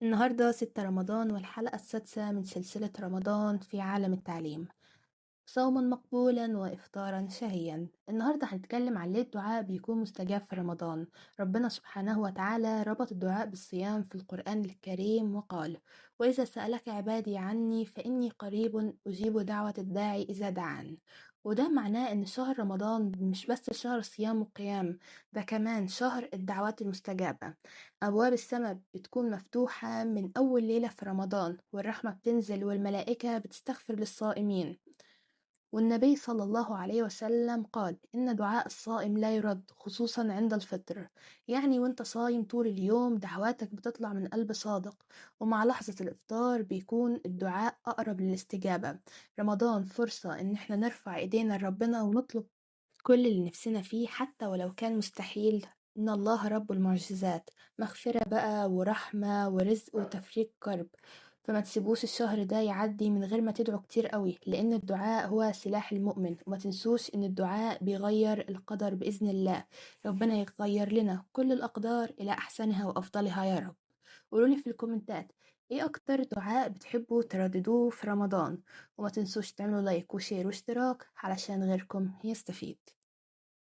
النهاردة 6 رمضان والحلقة السادسة من سلسلة رمضان في عالم التعليم. صوما مقبولا وإفطارا شهيا. النهاردة هنتكلم عن ليه الدعاء بيكون مستجاب في رمضان. ربنا سبحانه وتعالى ربط الدعاء بالصيام في القرآن الكريم وقال: وإذا سألك عبادي عني فإني قريب أجيب دعوة الداعي إذا دعان. وده معناه إن شهر رمضان مش بس شهر صيام وقيام، ده كمان شهر الدعوات المستجابة. أبواب السماء بتكون مفتوحة من أول ليلة في رمضان، والرحمة بتنزل والملائكة بتستغفر للصائمين. والنبي صلى الله عليه وسلم قال: إن دعاء الصائم لا يرد، خصوصا عند الفطر. يعني وانت صايم طول اليوم دعواتك بتطلع من قلب صادق، ومع لحظة الإفطار بيكون الدعاء أقرب للاستجابة. رمضان فرصة إن احنا نرفع إيدينا لربنا ونطلب كل اللي نفسنا فيه حتى ولو كان مستحيل. إن الله رب المعجزات، مغفرة بقى ورحمة ورزق وتفريج كرب. فما تسيبوش الشهر ده يعدي من غير ما تدعوا كتير قوي، لأن الدعاء هو سلاح المؤمن. وما تنسوش إن الدعاء بيغير القدر بإذن الله. ربنا يغير لنا كل الأقدار إلى أحسنها وأفضلها يا رب. قولولي في الكومنتات ايه اكتر دعاء بتحبوا ترددوه في رمضان، وما تنسوش تعملوا لايك وشير واشتراك علشان غيركم يستفيد.